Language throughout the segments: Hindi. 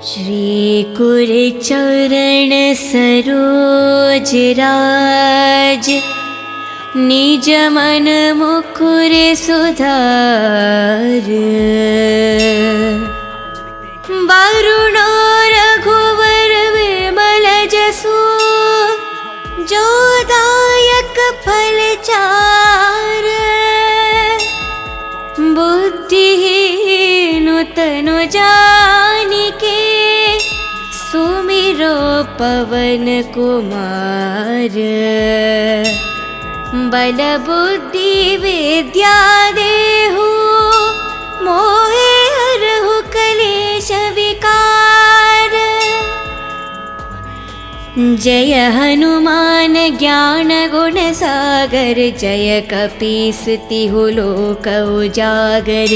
श्री कुरचरण सरोज राज, निज मन मुकुर सुधार। वरुणो रघुवर विमल जसु, जो दायक फल चार। बुद्धिहीन तनु जानिके, सुमिरो पवन कुमार। बल बुद्धि विद्या देहु, मोहे हरहु कलेश विकार। जय हनुमान ज्ञान गुण सागर, जय कपीस तिहु लोक उजागर।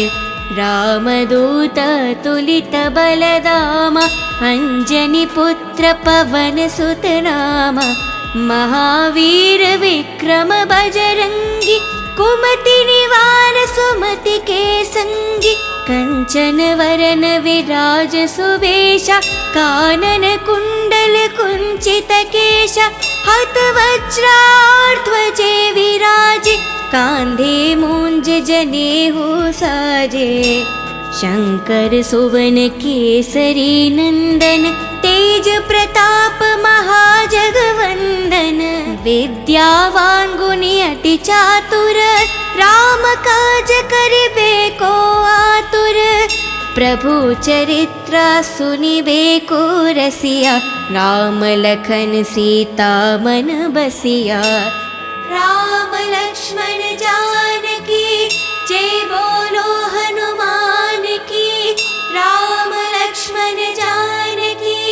रामदूत तुलित बलधामा, अंजनी पुत्र पवन सुत नामा। महावीर विक्रम बजरंगी, कुमति निवार सुमति के संगी। कंचन वरन विराज सुवेशा, कानन कुंडल कुंचित केशा। हत वज्राध्वजे विराजे, कांधे मूंज जनेऊ साजे। शंकर सुवन केसरी नंदन, तेज प्रताप महाजगवंदन। विद्यावान गुणी अति चातुर, राम काज करिबे को आतुर। प्रभु चरित्र सुनिबे को रसिया, राम लखन सीता मन बसिया। राम लक्ष्मण जानकी, जय बोलो हनुमान की। राम लक्ष्मण जानकी,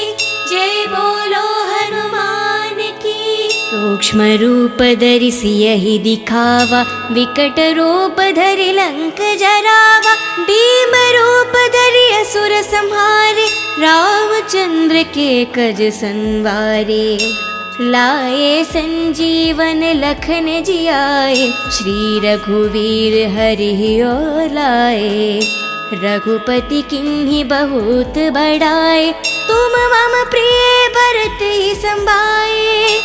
जय बोलो हनुमान की। सूक्ष्म रूप धरि सियहि दिखावा, विकट रूप धरि लंक जरावा। भीम रूप धरि असुर संहारे, रामचंद्र के कज संवारे। लाए संजीवन लखन जियाए, श्री रघुवीर हरि ओर लाए। रघुपति किन्हीं बहुत बड़ाए, तुम मम प्रिय भरत ही संभाए।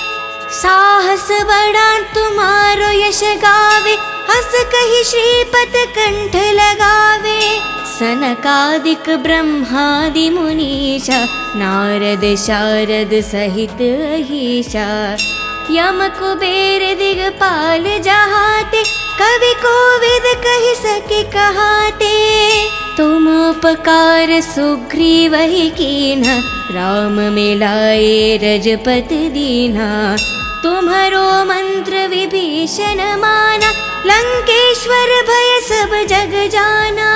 साहस बड़ा तुम्हारो यश गावे, हस कहि श्रीपत कंठ लगावे। सनकादिक ब्रह्मादि मुनीषा, नारद शारद सहित अहीशा। यम कुबेर दिगपाल जहाते, कवि कोविद कहि सके कहाते। तुम उपकार सुग्रीव ही कीन्हा, राम मिलाए रजपत दीन्हा। तुम्हारो मंत्र विभीषण माना, लंकेश्वर भय सब जग जाना।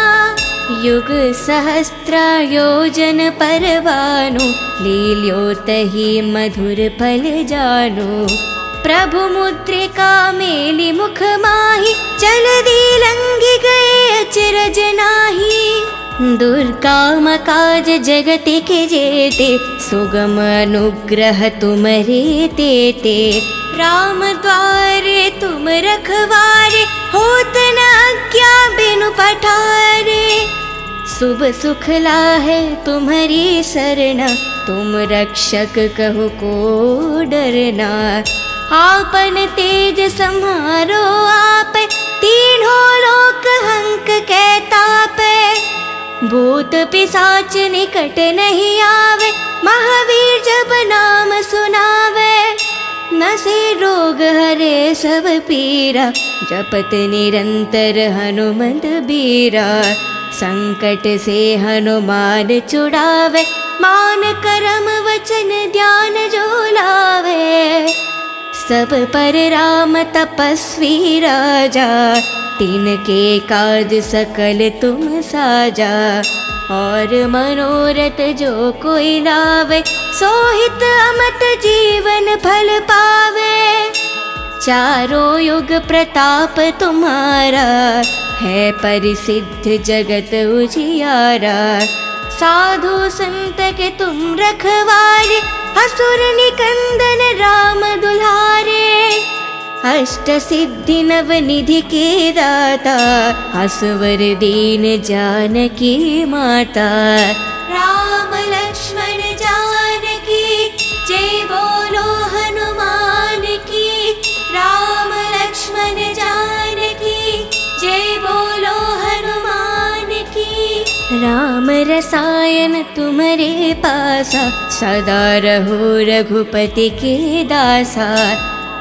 युग सहस्त्र योजन पर भानु, लील्योतहि मधुर फल जानु। प्रभु मुद्रिका मेलि मुख माहि, जलधि लंघि गए अचरज नाहि। दुर्गम काज जगति के जेते, सुगम अनुग्रह तुम्हरे तेते। राम द्वारे तुम रखवारे, होत न आज्ञा बिनु पठारे। शुभ सुख लाहे तुम्हारी सरना, तुम रक्षक कहो को डरना। आपन तेज सम्हारो आप, तीनों लोक हंक के तापे। भूत पिशाच निकट नहीं आवे, महावीर जब नाम सुनावे। नसे रोग हरे सब पीरा, जपत निरंतर हनुमत बीरा। संकट से हनुमान छुड़ावे, मान करम वचन ध्यान जो लावे। सब पर राम तपस्वी राजा, तिनके काज सकल तुम साजा। और मनोरथ जो कोई लावे, सोहित अमत जीवन फल पावे। चारों युग प्रताप तुम्हारा, है परिसिद्ध जगत उजियारा। साधु संत के तुम रखवारे, असुर निकंदन राम दुलारे। अष्ट सिद्धि नव निधि के दाता, असवर दीन जानकी माता। राम लक्ष्मण राम रसायन तुम्हारे पासा, सदा रहो रघुपति के दासा।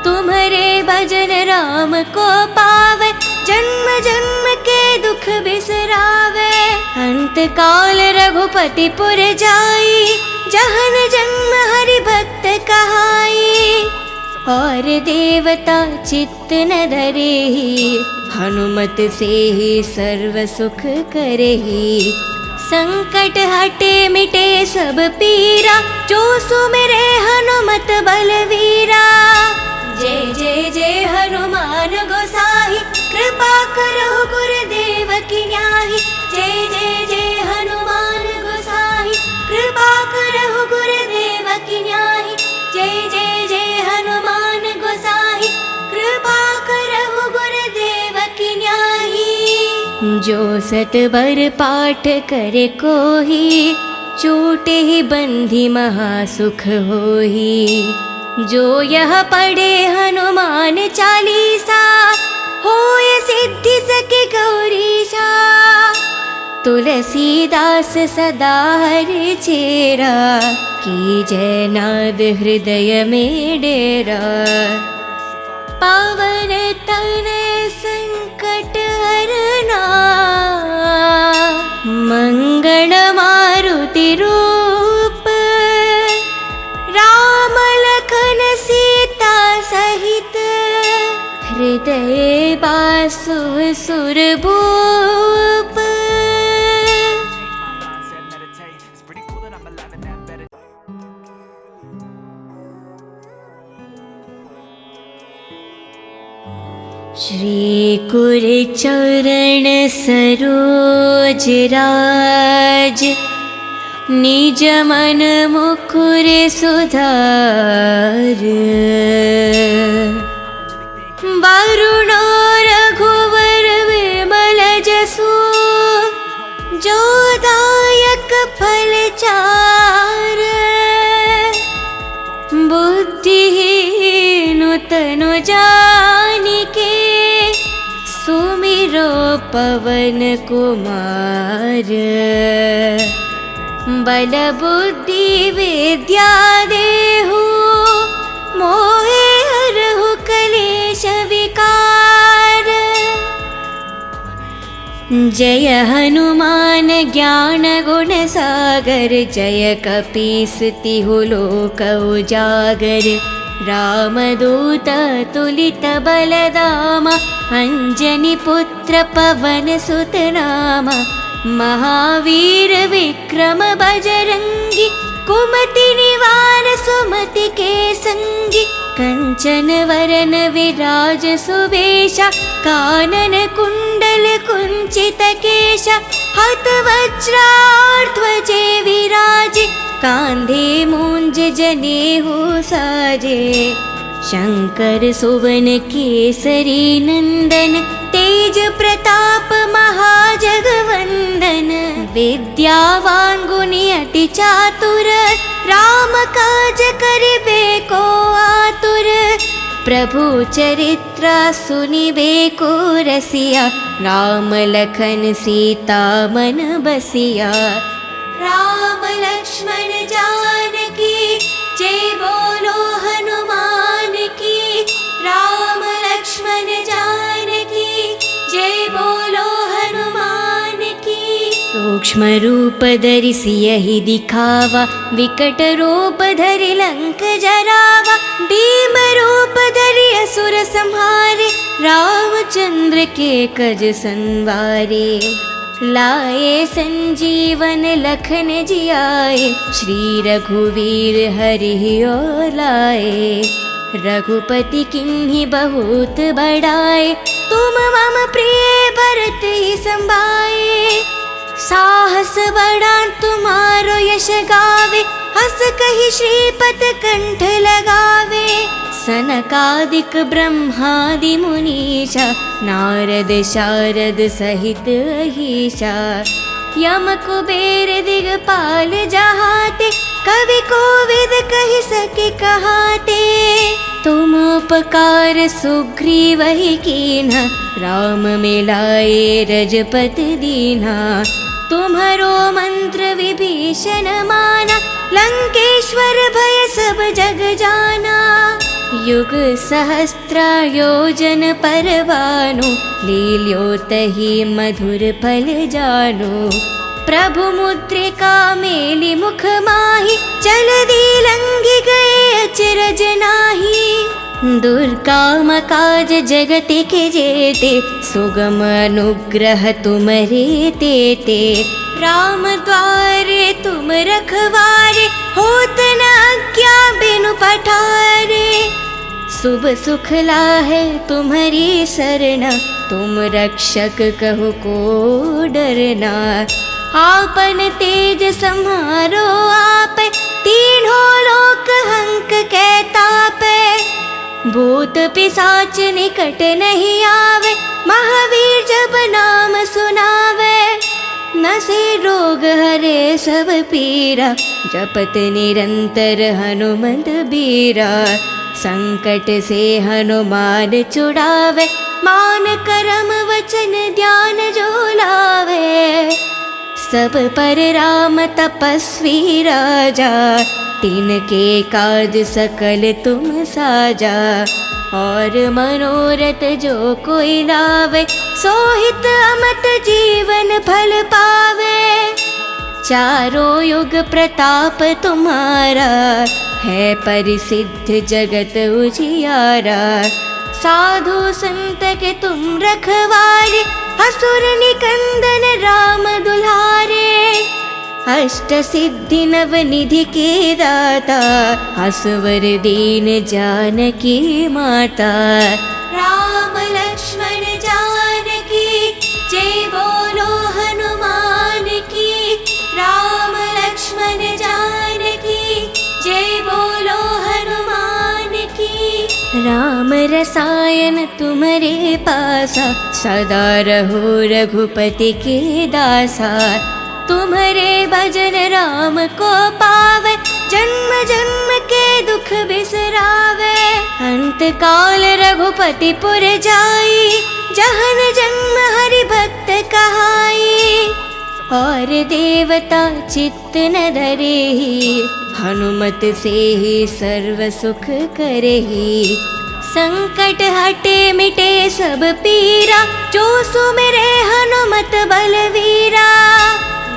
तुम्हारे भजन राम को पावे, जन्म जन्म के दुख बिसरावे। अंत काल रघुपति पुर जाई, जहन जन्म हरि भक्त कहाई। और देवता चित्त न धरेहि, हनुमत से ही सर्व सुख करेहि। संकट हटे मिटे सब पीरा, जो सुमिरे हनुमत बलवीरा। जय जय जय हनुमान गोसाई, कृपा करो गुरुदेव की न्याही। जय जय जय हनुमान गोसाई, कृपा करो गुरुदेव की न्याही। जय जय जय हनुमान गोसाई, कृपा करो गुरुदेव की न्याही। जो सत बर पाठ करे कोही, छूटे ही बंधी महासुख होही। जो यह पढ़े हनुमान चालीसा, होय सिद्धि सके गौरीशा। तुलसीदास सदा हरि चेरा, कीजय नाद हृदय में डेरा। पावन तनय संकट हरना, मंगल मारुति रूप। राम लखन सीता सहित, हृदय बासु सुर भूप। श्री कुर चरण सरोज राज, निज मन मुकुर सुधार। वरुणो रघुवर विमल जसु, जो दायक फल चार। बुद्धिहीन तनु जानिके, सुमिरो पवन कुमार। बल बुद्धि विद्या देहु, मोहे हरहु कलेश विकार। जय हनुमान ज्ञान गुण सागर, जय कपीस तिहु लोक उजागर। रामदूत तुलित बलधामा, अंजनी पुत्र पवन सुत नामा। महावीर विक्रम बजरंगी, कुमति निवार सुमति के संगी। कंचन वरन विराज सुबेशा, कानन कुंडल कुंचित केशा। हत वज्रार ध्वजे विराजे, कांधे मूंज जनेऊ साजे। शंकर सुवन केसरी नंदन, तेज प्रताप महाजगवंदन। विद्यावान गुणी अति चातुर, राम काज करिबे को आतुर। प्रभु चरित्र सुनिबे को रसिया, राम लखन सीता मन बसिया। राम लक्ष्मण जानकी, जय बोलो हनुमान की। राम लक्ष्मण जानकी, जय बोलो हनुमान की। सूक्ष्म रूप धरि सियहि दिखावा, विकट रूप धरि लंक जरावा। भीम रूप धरि असुर संहारे, रामचंद्र के कज संवारे। लाए संजीवन लखन जियाए, श्री रघुवीर हरि ओर लाए। रघुपति किन्हीं बहुत बड़ाए, तुम मम प्रिय भरत ही संभाए। साहस बड़ा तुम्हारो यश गावे, हस कहि श्रीपत कंठ लगावे। सनकादिक ब्रह्मादि मुनीषा, नारद शारद सहित अहीशा। यम कुबेर दिगपाल जहाते, कवि कोविद कहि सके कहाते। तुम उपकार सुग्रीव ही कीन्हा, राम मिलाए रजपत दीन्हा। तुम्हारो मंत्र विभीषण माना, लंकेश्वर भय सब जग जाना। युग सहस्त्र योजन परवानु, लील्यो तहि मधुर फल जानु। प्रभु मुद्रिका मेलि मुख माहि, जलधि लंघि गए अचरज नाहि। दुर्गम काज जगति के जेते, सुगम अनुग्रह तुमरे तेते। राम द्वारे तुम रखवारे, होत न आज्ञा बिनु पठारे। शुभ सुख लाहे तुम्हारी सरना, तुम रक्षक कहो को डरना। आपन तेज सम्हारो आपे, तीनों लोक हंक कै तापे। भूत पिशाच निकट नहीं आवे, महावीर जब नाम सुनावे। नसे रोग हरे सब पीरा, जपत निरंतर हनुमंत बीरा। संकट से हनुमान छुड़ावे, मान करम वचन ध्यान जो लावे। सब पर राम तपस्वी राजा, तिनके काज सकल तुम साजा। और मनोरथ जो कोई लावे, सोहित अमत जीवन फल पावे। चारों युग प्रताप तुम्हारा, है परिसिद्ध जगत उजियारा। साधु संत के तुम रखवारे, असुर निकंदन राम दुलारे। अष्ट सिद्धि नव निधि के दाता, असवर दीन जानकी माता। राम लक्ष्मण जानकी, जय बोलो हनुमान की। राम लक्ष्मण जानकी, जय बोलो हनुमान की। राम रसायन तुम्हारे पासा, सदा रहो रघुपति के दासा। तुम्हारे भजन राम को पावे, जन्म जन्म के दुख बिसरावे। अंत काल रघुपति पुर जाई, जहन जन्म हरि भक्त कहाई। और देवता चित्त न धरेहि, हनुमत से ही सर्व सुख करेहि। संकट हटे मिटे सब पीरा, जो सुमिरे हनुमत बलवीरा।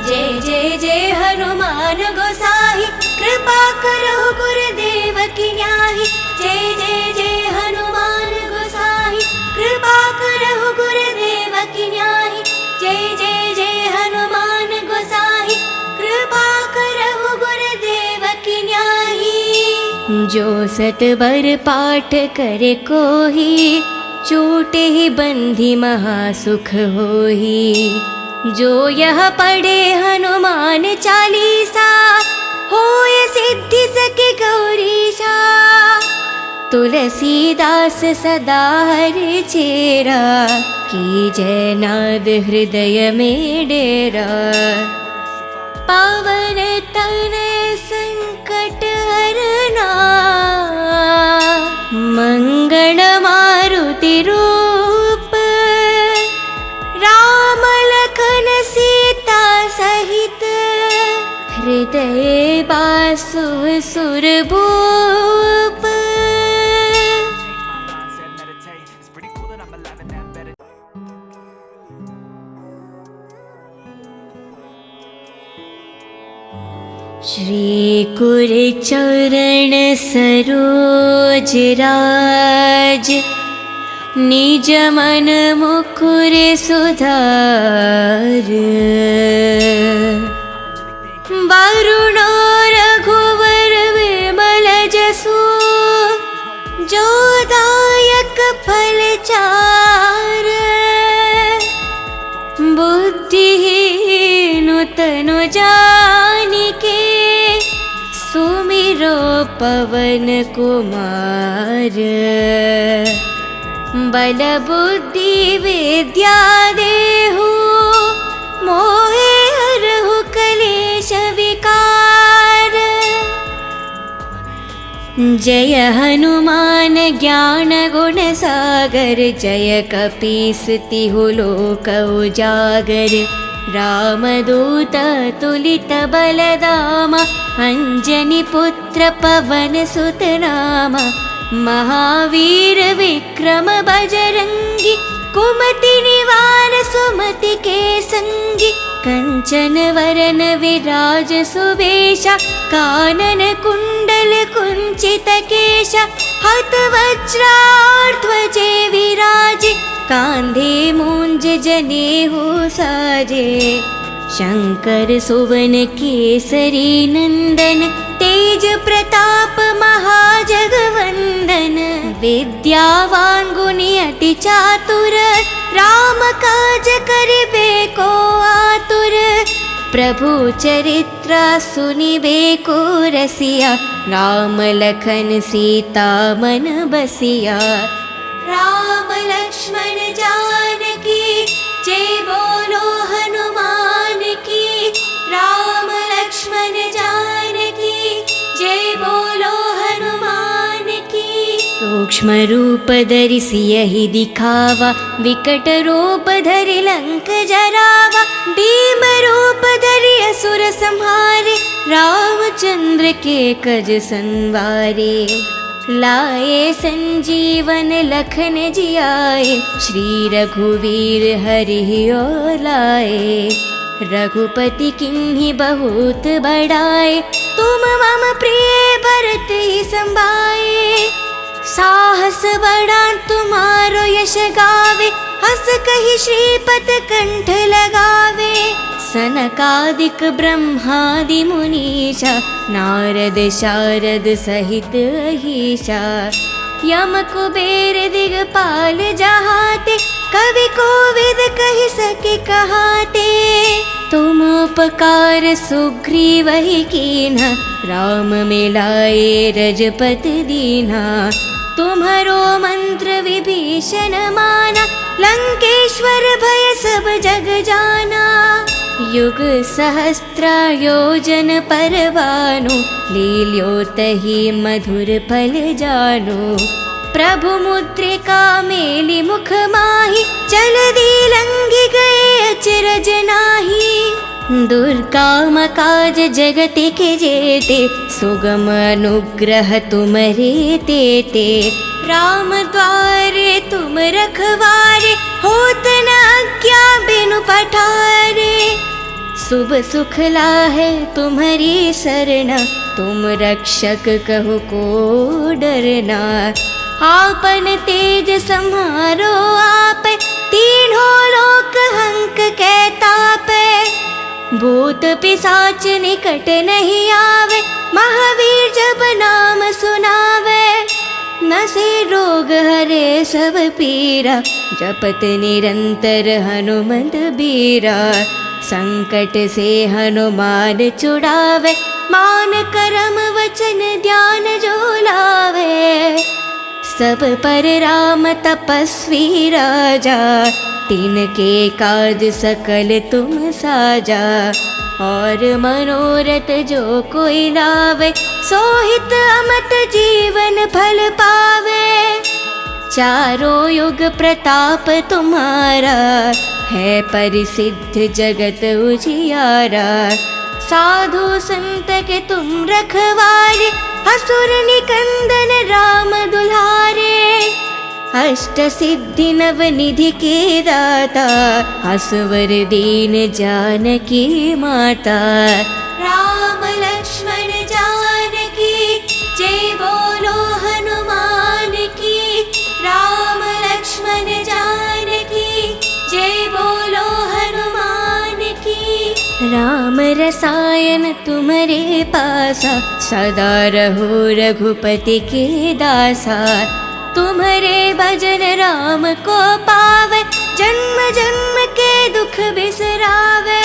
जय जय जय हनुमान गोसाई, कृपा करो गुरुदेव की न्याही। जय जय जय हनुमान गोसाई, कृपा करो गुरुदेव की न्याही। जय जय जय हनुमान गोसाई, कृपा करो गुरुदेव की न्याही। जो सतबर पाठ करे कोही, छूटे ही बंधी महासुख होही। जो यह पढ़े हनुमान चालीसा, होय सिद्धि सके गौरीशा। तुलसीदास सदा हरि चेरा, की जय नाद हृदय में डेरा। पावन तनय संकट हरना, मंगल मारुति रूप। राम लखन सीता सहित, हृदय बासु सुरभूप। श्री कुर चरण सरोज राज, निज मन मुकुर सुधार। वरुण रघुवर विमल जसु, जो दायक फल चार। बुद्धिहीन तनु जानिके, सुमिरो पवन कुमार। बल बुद्धि विद्या देहु, मोहे हरहु कलेश विकार। जय हनुमान ज्ञान गुण सागर, जय कपीस तिहु लोक उजागर। रामदूत तुलित बलदाम अंजनी पुत्र पवन सुत नाम महावीर विक्रम बजरंगी कुमति निवार सुमति के संगी कंचन वरन विराज सुवेशा कानन कुंडल कुंचित केशा हत वज्राध्वजे विराजे कांधे मूंज जनेऊ साजे शंकर सुवन केसरी नंदन तेज प्रताप महाजगवंदन विद्यावान गुणी अति चातुर राम काज करिबे को आतुर प्रभु चरित्र सुनिबे को रसिया राम लखन सीता मन बसिया राम लक्ष्मण जानकी जय बोलो हनुमान की राम लक्ष्मण जानकी जय बोलो हनुमान की सूक्ष्म रूप धरि सियहि दिखावा विकट रूप धरि लंक जरावा भीम रूप धरि असुर संहारे रामचंद्र के कज संवारे लाए संजीवन लखन जियाए श्री रघुवीर हरि और लाए रघुपति किन्हीं बहुत बड़ाए तुम मम प्रिय भरत ही संभाए साहस बड़ा तुम्हारो यश गावे हस कहि श्रीपत कंठ लगावे सनकादिक ब्रह्मादि मुनीषा नारद शारद सहित अहीशा यम कुबेर दिगपाल जहाते कवि कोविद कहि सके कहाते तुम उपकार सुग्रीव ही कीन्हा राम मिलाए रजपत दीन्हा तुम्हारो मंत्र विभीषण माना लंकेश्वर भय सब जग जाना युग सहस्त्र योजन पर भानु लील्योतहि मधुर फल जानु प्रभु मुद्रिका मेलि मुख माहि जलधि लंघि गए अचरज नाही दुर्गम काज जगत के जेते सुगम अनुग्रह तुम्हारे तेते राम द्वारे तुम रखवारे होत न आज्ञा बिनु पठारे शुभ सुख लाहे तुम्हारी सरना तुम रक्षक कहु को डरना आपन तेज सम्हारो आप तीनों लोक हंक के तापे भूत पिशाच निकट नहीं आवे महावीर जब नाम सुनावे नसे रोग हरे सब पीरा जपत निरंतर हनुमंत बीरा संकट से हनुमान छुड़ावे मान करम वचन ध्यान जो लावे सब पर राम तपस्वी राजा तिनके काज सकल तुम साजा और मनोरथ जो कोई लावे सोहित अमत जीवन फल पावे चारों युग प्रताप तुम्हारा है परिसिद्ध जगत उजियारा साधु संत के तुम रखवारे असुर निकंदन राम दुलारे अष्ट सिद्धि नव निधि के दाता असवर दीन जानकी माता राम लक्ष्मण जानकी जय बोलो हनुमान की राम लक्ष्मण जानकी जय बोलो हनुमान की राम रसायन तुम्हारे पासा सदा रहो रघुपति के दासा तुम्हारे भजन राम को पावे जन्म जन्म के दुख बिसरावे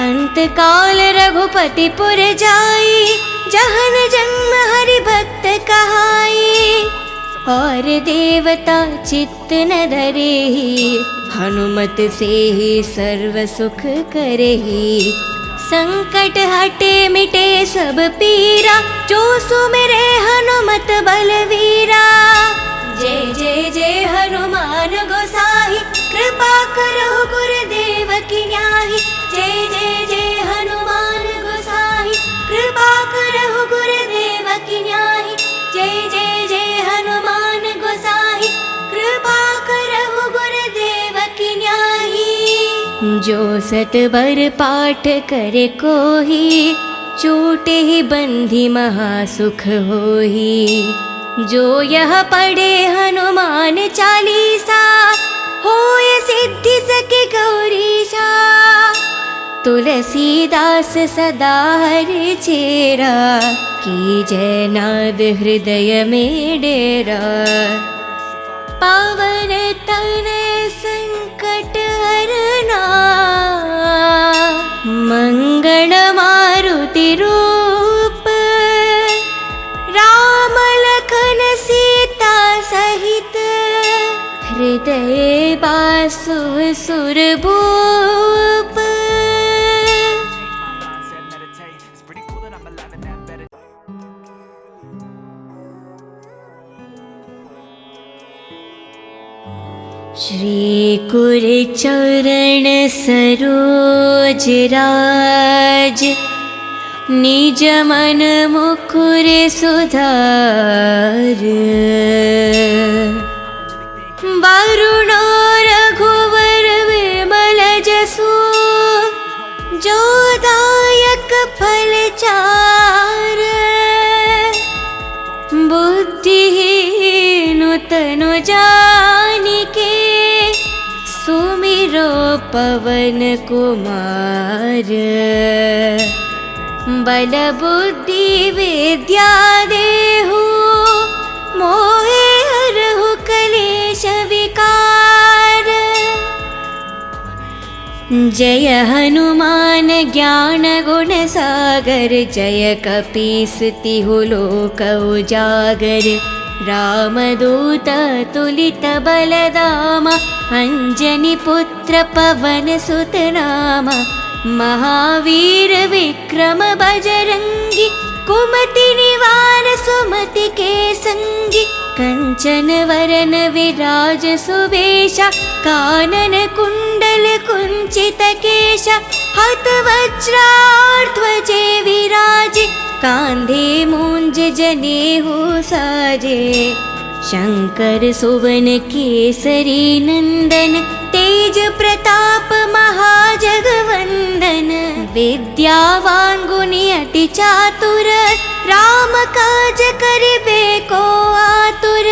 अंत काल रघुपति पुर जाई जहन जन्म हरि भक्त कहाई और देवता चित्त न धरेहि हनुमत से ही सर्व सुख करेहि संकट हटे मिटे सब पीरा जो सुमिरे हनुमत बलवीरा जय जय जय हनुमान गोसाई कृपा करो गुरुदेव की न्याही जय जो सतबर पाठ करे कोही, छूटे ही बंधी महासुख होही। जो यह पढ़े हनुमान चालीसा, होय सिद्धि सके गौरीशा। तुलसीदास सदा हरि चेरा, कीजय नाद हृदय में डेरा। पावन तनय संकट हरना, मंगल मारुति रूप। राम लखन सीता सहित, हृदय बासु सुरभूप। श्री कुरचरण सरोज राज, निज मन मुकुर सुधार। वरुण रघुवर विमल जसु, जो दायक फल चार। बुद्धिहीन तनु जानिके, सुमिरो पवन कुमार। बल बुद्धि विद्या देहु, मोहे हरहु कलेश विकार। जय हनुमान ज्ञान गुण सागर, जय कपीस तिहु लोक उजागर। रामदूत तुलित बलदामा, अंजनी पुत्र पवन सुत नामा। महावीर विक्रम बजरंगी, कुमति निवार सुमति के संगी। कंचन वरन विराज सुबेशा, कानन कुंडल कुंचित केशा। हत वज्राध्वजे विराजे, कांधे मूंज जनेऊ साजे। शंकर सुवन केसरी नंदन, तेज प्रताप महाजगवंदन। विद्यावान गुणी अति चातुर, राम काज करिबे को आतुर।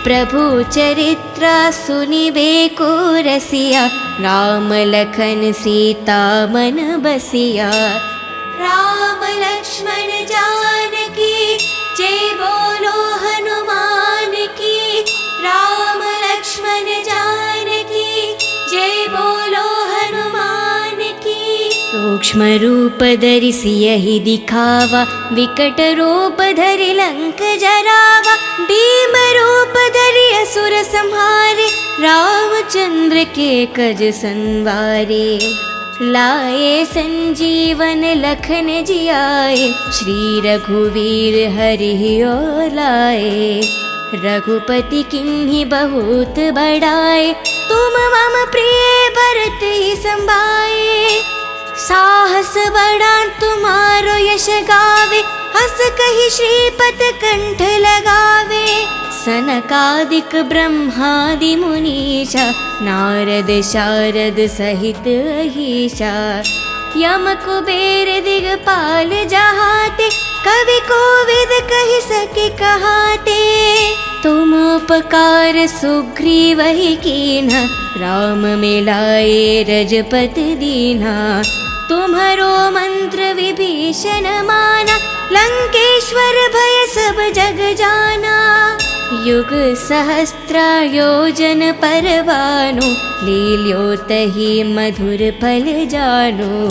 प्रभु चरित्र सुनिबे को रसिया, राम लखन सीता मन बसिया। राम लक्ष्मण जानकी, जय बोलो हनुमान की। राम लक्ष्मण जानकी, जय बोलो हनुमान की। सूक्ष्म रूप धरि सियहि दिखावा, विकट रूप धरि लंक जरावा। भीम रूप धरि असुर संहारे, रामचंद्र के कज संवारे। लाए संजीवन लखन जियाए, श्री रघुवीर हरि और लाए। रघुपति किन्हि बहुत बड़ाए, तुम मम प्रिय भरत ही संभाए। साहस बड़ा तुम्हारो यश गावे, हस कहि श्रीपत कंठ लगावे। सनकादिक ब्रह्मादि मुनीषा, नारद शारद सहित अहीशा। यम कुबेर दिगपाल जहाते, कवि कोविद कहि सके कहाते। तुम उपकार सुग्रीव ही कीन्हा, राम मिलाए रजपत दीन्हा। तुम्हारो मंत्र विभीषण माना, लंकेश्वर भय सब जग जाना। युग सहस्त्र योजन पर भानु, लील्योतहि मधुर फल जानु।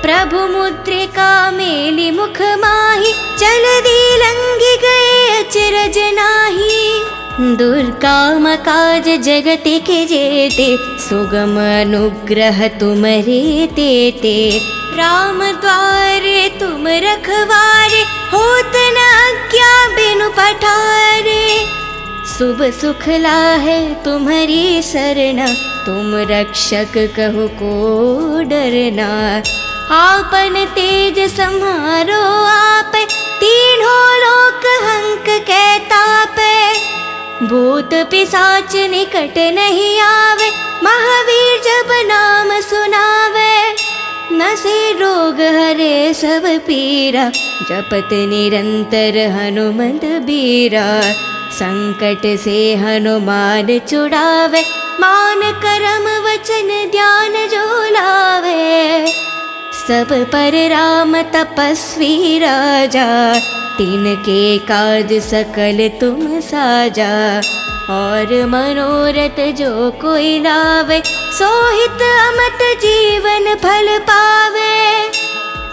प्रभु मुद्रिका मेलि मुख माहि, जलधि लंघि गए अचरज नाही। दुर्गम काज जगति के जेते, सुगम अनुग्रह तुम्हारे तेते। राम द्वारे तुम रखवारे, होत न आज्ञा बिनु पठारे। शुभ सुख लाहे तुम्हारी सरना, तुम रक्षक कहु को डरना। आपन तेज सम्हारो आपे, तीनों लोक हंक कै तापे। भूत पिशाच निकट नहीं आवे, महावीर जब नाम सुना नासे रोग हरे सब पीरा, जपत निरंतर हनुमंत बीरा। संकट से हनुमान छुड़ावे, मान करम वचन ध्यान जो लावे। सब पर राम तपस्वी राजा, तिनके काज सकल तुम साजा। और मनोरथ जो कोई लावे, सोहित अमत जीवन फल पावे।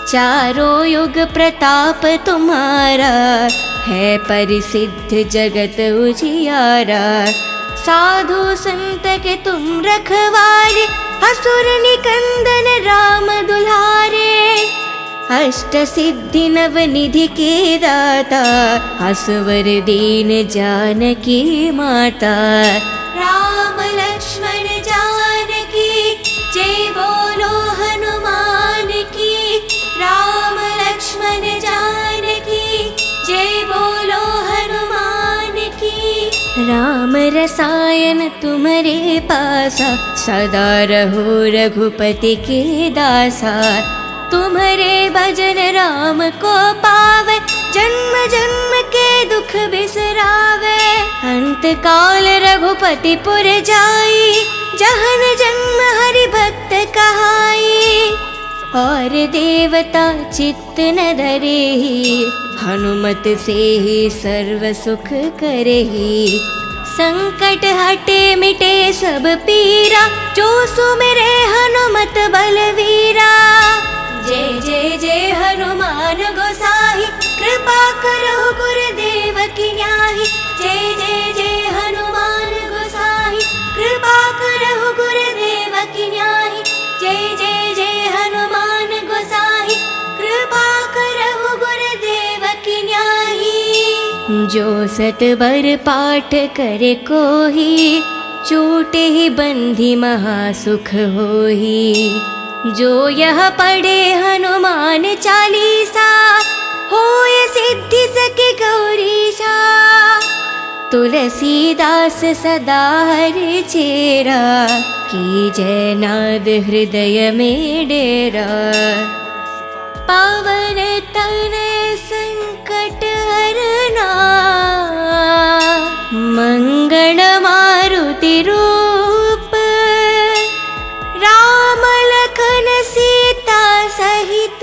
चारों युग प्रताप तुम्हारा, है परिसिद्ध जगत उजियारा। साधु संत के तुम रखवारे, असुर निकंदन राम दुलारे। अष्ट सिद्धि नव निधि के दाता, असवर दीन जानकी माता। राम लक्ष्मण जानकी जय बोलो हनुमान की। राम लक्ष्मण जानकी जय बोलो हनुमान की। राम रसायन तुम्हारे पासा, सदा रहो रघुपति के दासा। तुम्हारे भजन राम को पावे, जन्म जन्म के दुख बिसरावे। अंत काल रघुपति पुर जाई, जहन जन्म हरि भक्त कहाई। और देवता चित्त न धरेहि, हनुमत से ही सर्व सुख करेहि। संकट हटे मिटे सब पीरा, जो सुमिरे हनुमत बलवीरा। जय जय जय हनुमान गोसाई, कृपा करो गुरुदेव की न्याही। जय जय जय हनुमान गोसाई, कृपा करो गुरुदेव की न्याही। जय जय जय हनुमान गोसाई, कृपा करो गुरुदेव की न्याही। जो सतबर पाठ करे कोही, छूटे ही बंधी महासुख होही। जो यह पढ़े हनुमान चालीसा, होय सिद्धि सके गौरीशा। तुलसीदास सदा हरि चेरा, की जय नाद हृदय में डेरा। पावन तनय संकट हरना, मंगल मारुति रूप। राम लखन सीता सहित,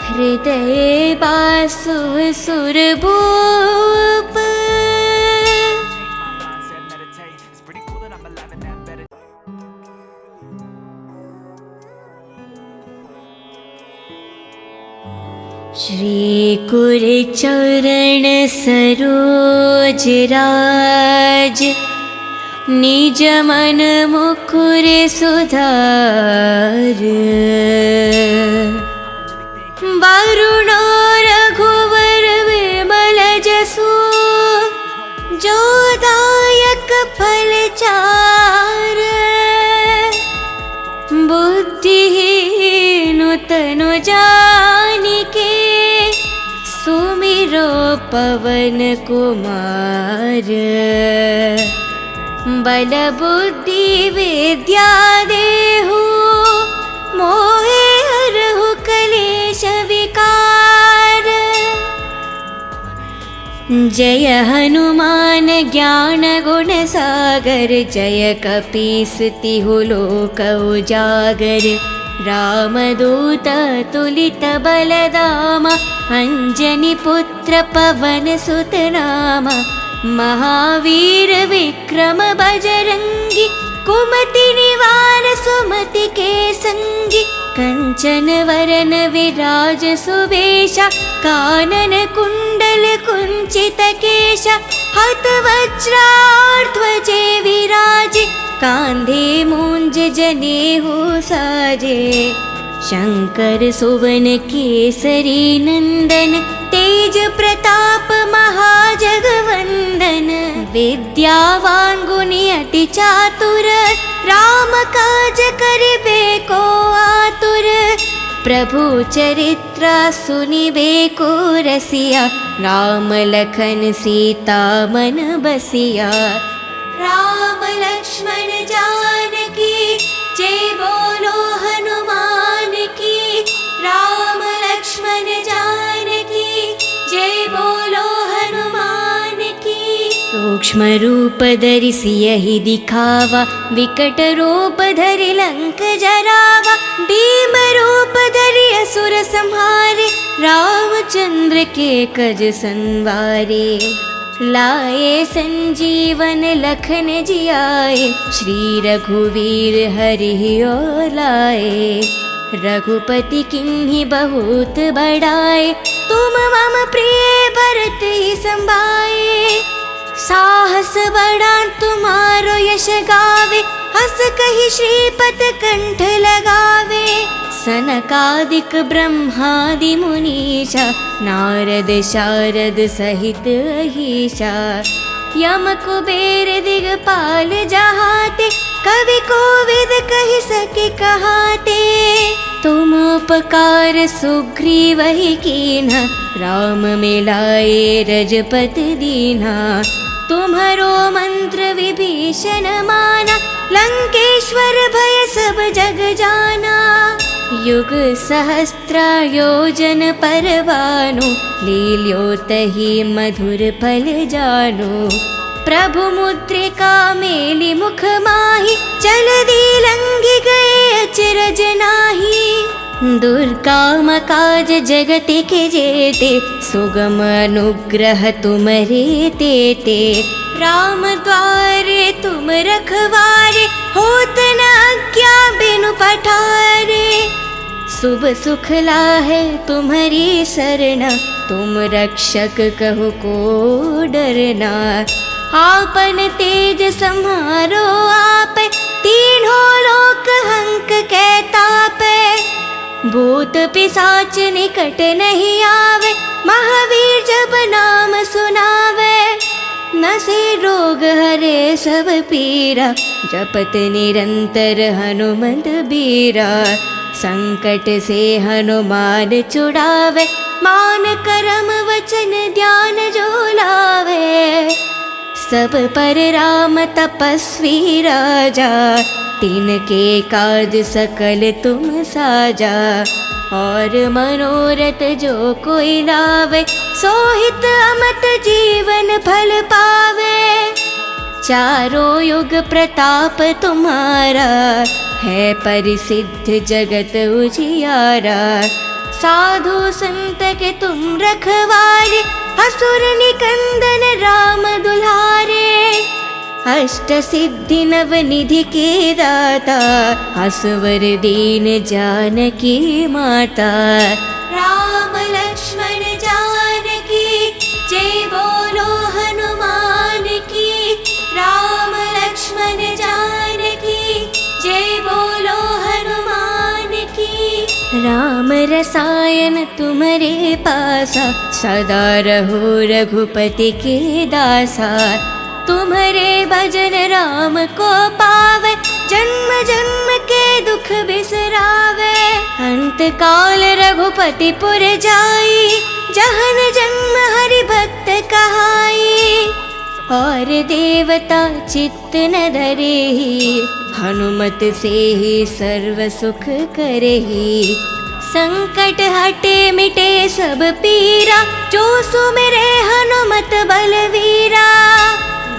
हृदय बासु सुरभूप। श्री कुर चरण सरोज राज, निज मन मुकुर सुधार। वरुणो रघुवर विमल जसु, जो दायक फल चार। बुद्धिहीन तनु जानिके, सुमिरो पवन कुमार। बल बुद्धि विद्या देहु, मोहे हरहु कलेश विकार। जय हनुमान ज्ञान गुण सागर, जय कपीस तिहु लोक उजागर। रामदूत तुलित बलधामा, अंजनी पुत्र पवन सुत नामा। महावीर विक्रम बजरंगी, कुमति निवार सुमति के संगी। कंचन वरन विराज सुबेशा, कानन कुंडल कुंचित केशा। हत वज्राध्वजे विराजे, कांधे मूंज जनेऊ साजे। शंकर सुवन केसरी नंदन, तेज प्रताप महाजगवंदन। विद्यावान गुणी अति चातुर, राम काज करिबे को आतुर। प्रभु चरित्र सुनिबे को रसिया, राम लखन सीता मन बसिया। राम लक्ष्मण जानकी जय बोलो हनुमान की। सूक्ष्म रूप धरि सियहि दिखावा, विकट रूप धरि लंक जरावा। भीम रूप धरि असुर संहारे, रामचंद्र के कज संवारे। लाए संजीवन लखन जियाए, श्री रघुवीर हरि और लाए। रघुपति किन्हीं बहुत बड़ाए, तुम मम प्रिय भरत ही संभाए। साहस बड़ा तुम्हारो यश गावे, हस कहि श्रीपत कंठ लगावे। सनकादिक ब्रह्मादि मुनीषा, नारद शारद सहित अहीशा। यम कुबेर दिगपाल जहाते, कवि कोविद कहि सके कहाते। तुम उपकार सुग्रीव ही कीन्हा, राम मिलाए रजपत दीन्हा। तुम्हारो मंत्र विभीषण माना, लंकेश्वर भय सब जग जाना। युग सहस्त्र योजन पर भानु, लील्योतहि मधुर फल जानु। प्रभु मुद्रिका मेलि मुख माहि, जलधि लंघि गए अचरज नाहि। दुर्गम काज जगत के जेते, सुगम अनुग्रह तुमरे तेते। राम द्वारे तुम रखवारे, होत न आज्ञा बिनु पठारे। शुभ सुख लाहे तुम्हारी सरना, तुम रक्षक कहो को डरना। आपन तेज सम्हारो आप, तीनों लोक हंक के तापे। भूत पिशाच निकट नहीं आवे, महावीर जब नाम सुनावे। नसे रोग हरे सब पीरा, जपत निरंतर हनुमत बीरा। संकट से हनुमान छुड़ावे, मान करम वचन ध्यान जो लावे। सब पर राम तपस्वी राजा, तिनके काज सकल तुम साजा। और मनोरथ जो कोई लावे, सोहित अमत जीवन फल पावे। चारों युग प्रताप तुम्हारा, है परिसिद्ध जगत उजियारा। साधु संत के तुम रखवारे, असुर निकंदन राम दुलारे। अष्ट सिद्धि नव निधि के दाता, असवर दीन जानकी माता। राम लक्ष्मण जानकी, जय बोलो हनुमान की। राम लक्ष्मण जानकी, जय बोलो हनुमान की। राम रसायन तुम्हारे पासा, सदा रहो रघुपति के दासा। तुम्हारे भजन राम को पावे, जन्म जन्म के दुख बिसरावे। अंत काल रघुपति पुर जाई, जहन जन्म हरि भक्त कहाई। और देवता चित्त न धरेहि, हनुमत से ही सर्व सुख करेहि। संकट हटे मिटे सब पीरा, जो सुमिरे हनुमत बलवीरा।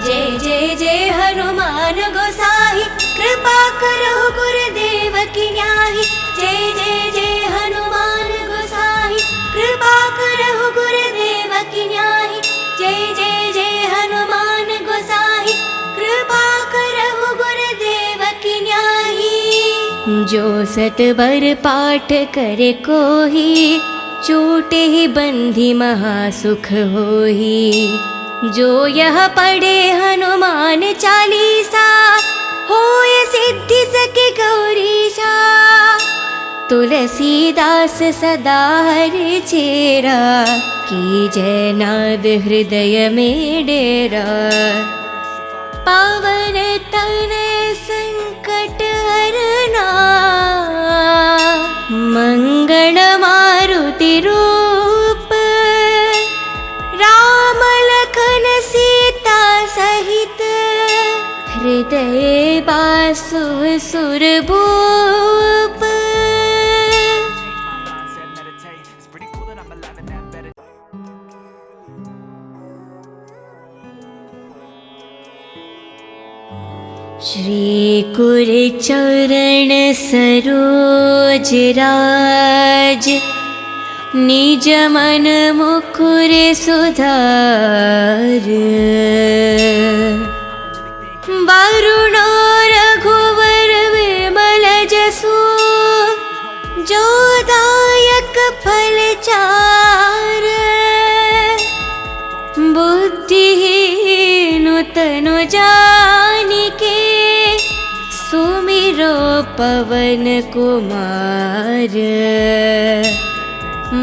जय जय जय हनुमान गोसाई, कृपा करो गुरुदेव की न्याही। जय जय जय हनुमान गोसाई, कृपा करो गुरुदेव की न्याही। जय जय जय हनुमान गोसाई, कृपा करो गुरुदेव की न्याही। जो सतबर पाठ करे कोही, छूटे ही बंधी महासुख होही। जो यह पढ़े हनुमान चालीसा, होय सिद्धि सके गौरीशा। तुलसीदास सदा हरि चेरा, की जय नाद हृदय में डेरा। पावन तनय संकट हरना, मंगल मारुति रूप। राम लखन सीता सहित, हृदय बासु सुरभूप। मुकुर चरण सरोज राज, निज मन मुकुर सुधार। वरुणो रघुवर विमल जसु, जो दायक फल चार। बुद्धिहीन तनु जानिके, सुमिरो पवन कुमार।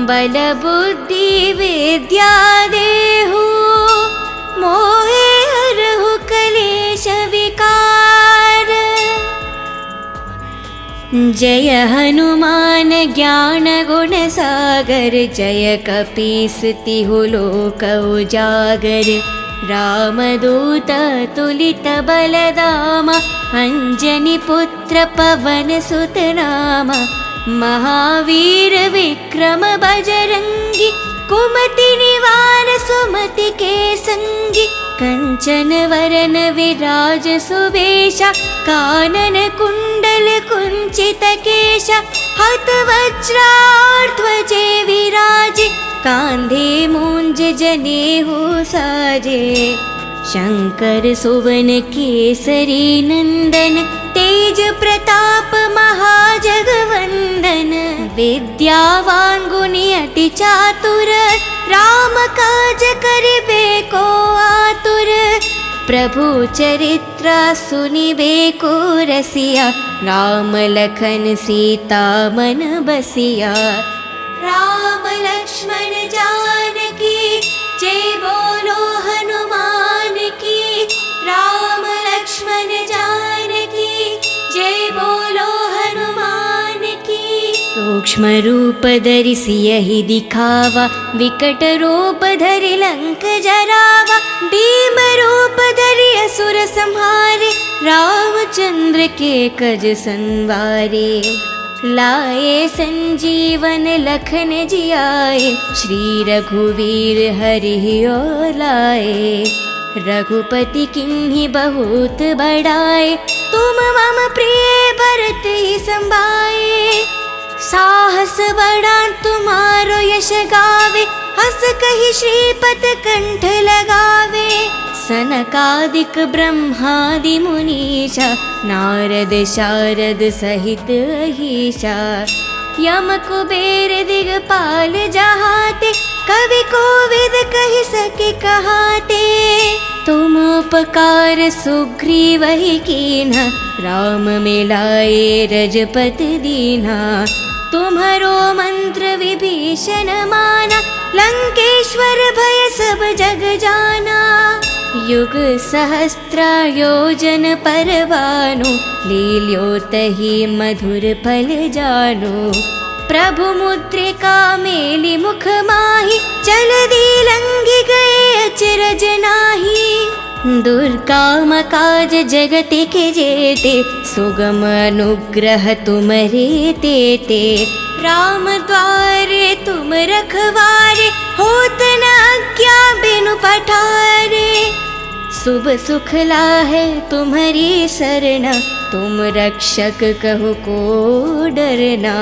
बल बुद्धि विद्या देहु, मोहे हरहु कलेश विकार। जय हनुमान ज्ञान गुण सागर, जय कपीस तिहु लोक उजागर। रामदूत तुलित बलधामा, अंजनी पुत्र पवन सुत नामा। महावीर विक्रम बजरंगी, कुमति निवार सुमति के संगी। कंचन वरन विराज सुबेशा, कानन कुंडल कुंचित केशा। हत वज्राध्वजे विराजे, कांधे मूंज जनेऊ साजे। शंकर सुवन केसरी नंदन, तेज प्रताप महाजगवंदन। विद्यावान गुणी अति चातुर, राम काज करिबे को आतुर। प्रभु चरित्र सुनिबे को रसिया, राम लखन सीता मन बसिया। राम लक्ष्मण जानकी, जय बोलो हनुमान की। राम लक्ष्मण जानकी, जय बोलो हनुमान की। सूक्ष्म रूप धरि सियहि दिखावा, विकट रूप धरि लंक जरावा। भीम रूप धरि असुर संहारे, रामचंद्र के कज संवारे। लाए संजीवन लखन जियाए, श्री रघुवीर हरि ओर लाए। रघुपति किन्हीं बहुत बड़ाए, तुम मम प्रिय भरत ही संभाए। साहस बड़ा तुम्हारो यश गावे, हस कहि श्रीपत कंठ लगावे। सनकादिक ब्रह्मादि मुनीषा, नारद शारद सहित अहीशा। यम कुबेर दिगपाल जहाते, कवि कोविद कहि सके कहाते। तुम उपकार सुग्रीव ही कीन्हा, राम मिलाए रजपत दीन्हा। तुम्हारो मंत्र विभीषण माना, लंकेश्वर भय सब जग जाना। युग सहस्त्र योजन पर भानु, लील्योतहि मधुर फल जानु। प्रभु मुद्रिका मेलि मुख माहि, जलधि लंघि गए अचरज नाहि। दुर्गम काज जगति के जेते, सुगम अनुग्रह तुम्हरे तेते। राम द्वारे तुम रखवारे, होत न आज्ञा बिनु पठारे। शुभ सुख लाहे तुम्हारी सरना, तुम रक्षक कहु को डरना।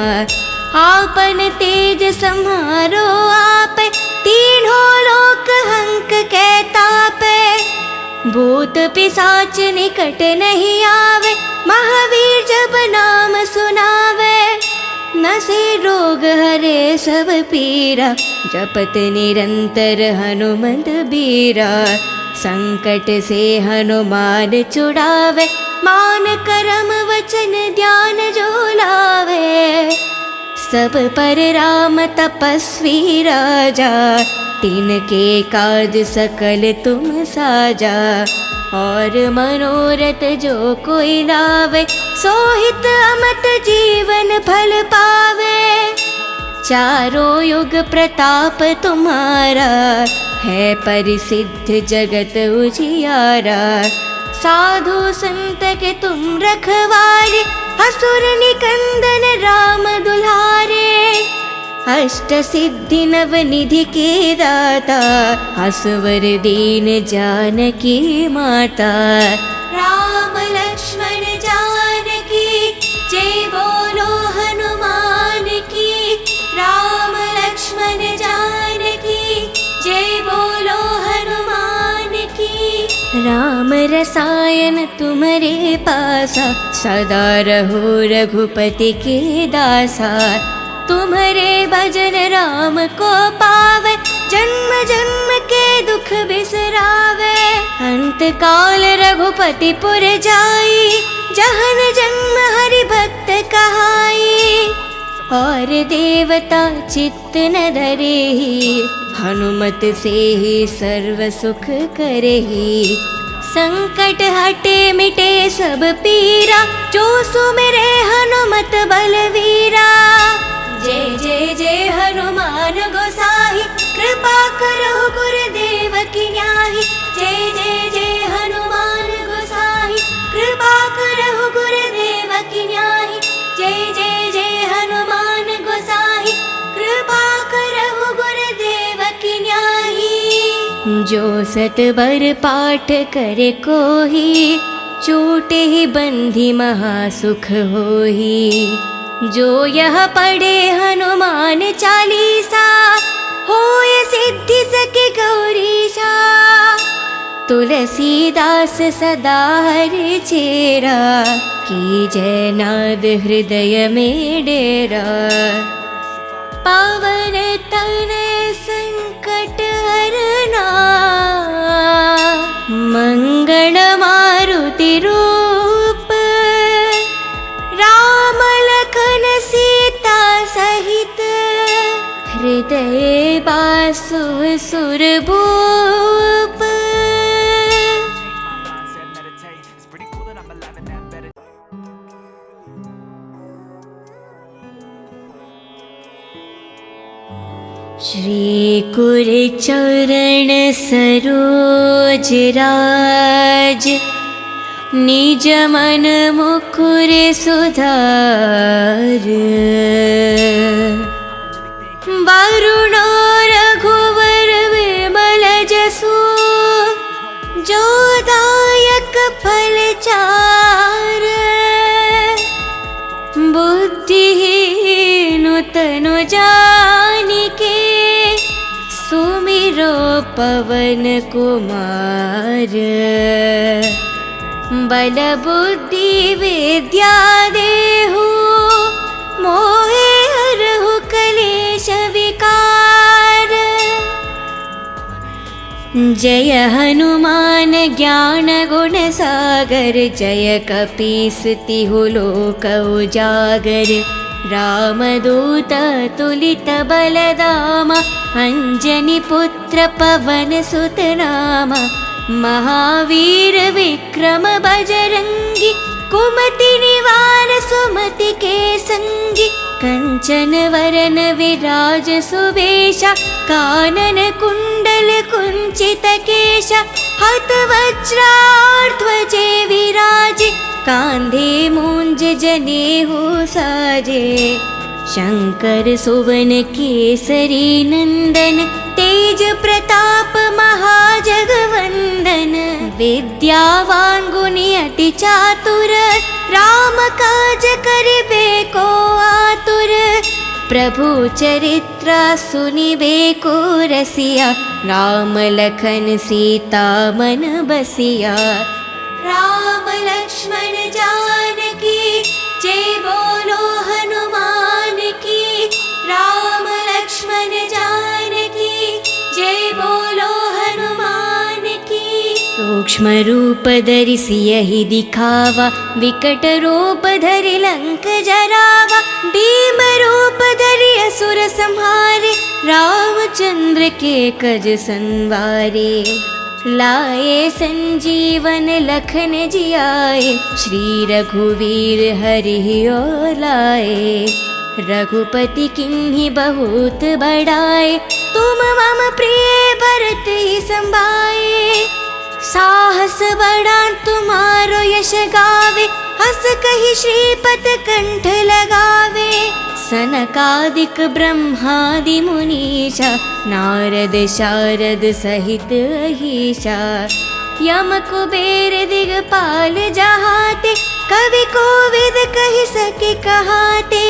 आपन तेज सम्हारो आप, तीनों लोक हंक कै तापै। भूत पिशाच निकट नहीं आवे, महावीर जब नाम सुनावे। नसे रोग हरे सब पीरा, जपत निरंतर हनुमत बीरा। संकट से हनुमान छुड़ावे, मान करम वचन ध्यान जो लावे। सब पर राम तपस्वी राजा, तिनके काज सकल तुम साजा। और मनोरथ जो कोई लावे, सोहित अमत जीवन फल पावे। चारों युग प्रताप तुम्हारा, है परिसिद्ध जगत उजियारा। साधु संत के तुम रखवारे, असुर निकंदन राम दुलारे। अष्ट सिद्धि नव निधि के दाता, असवर दीन जानकी माता। राम लक्ष्मण जान राम रसायन तुम्हारे पासा, सदा रहो रघुपति के दासा। तुम्हारे भजन राम को पावे, जन्म जन्म के दुख बिसरावे। अंत काल रघुपति पुर जाई, जहन जन्म हरि भक्त कहाई। और देवता चित्त न धरेहि, हनुमत से ही सर्व सुख करेहि। संकट हटे मिटे सब पीरा, जो सुमिरे हनुमत बलवीरा। जय जय जय हनुमान गोसाई, कृपा करो गुरुदेव की न्याही। जय जय जय हनुमान गोसाई, कृपा करो गुरुदेव की न्याही। जय जय जय हनुमान गोसाई, कृपा करो गुरुदेव की न्याही। जो सत बर पाठ करे कोही, छूटे ही बंधी महासुख होही। जो यह पढ़े हनुमान चालीसा, होय सिद्धि सके गौरीशा। तुलसीदास सदा हरि चेरा, की जय नाद हृदय में डेरा। पावन तनय संकट हरना, मंगल मारुति रूप। राम लखन सीता सहित, हृदय बासु सुर भूप। श्री कुर चरण सरोज राज, निज मन मुकुर सुधार। वरुणो रघुवर विमल जसु, जो दायक फल चार। बुद्धिहीन तनु जानिके, सुमिरो पवन कुमार। बल बुद्धि विद्या देहु, मोहे हरहु कलेश विकार। जय हनुमान ज्ञान गुण सागर, जय कपीस तिहु लोक उजागर। रामदूत तुलित बलधामा, अंजनी पुत्र पवन सुत नामा। महावीर विक्रम बजरंगी, कुमति निवार सुमति के संगी। कंचन वरन विराज सुबेशा, कानन कुंडल कुंचित केशा। हत वज्रार ध्वजे विराजे, कांधे मूंज जनेऊ साजे। शंकर सुवन केसरी नंदन, तेज प्रताप महाजगवंदन। विद्यावान गुणी अति चातुर, राम काज करिबे को आतुर। प्रभु चरित्र सुनिबे को रसिया, राम लखन सीता मन बसिया। राम लक्ष्मण जानकी, जय बोलो हनुमान की। राम लक्ष्मण जानकी, जय बोलो हनुमान की। सूक्ष्म रूप धरि सियहि दिखावा, विकट रूप धरि लंक जरावा। भीम रूप धरि असुर संहारे, रामचंद्र के कज संवारे। लाए संजीवन लखन जियाए, श्री रघुवीर हरि ओर लाए। रघुपति किन्हीं बहुत बड़ाए, तुम मम प्रिय भरत ही संभाए। साहस बड़ा तुम्हारो यश गावे, हस कहि श्रीपत कंठ लगावे। सनकादिक ब्रह्मादि मुनीषा, नारद शारद सहित अहीशा। यम कुबेर दिगपाल जहाते, कवि कोविद कहि सके कहाते।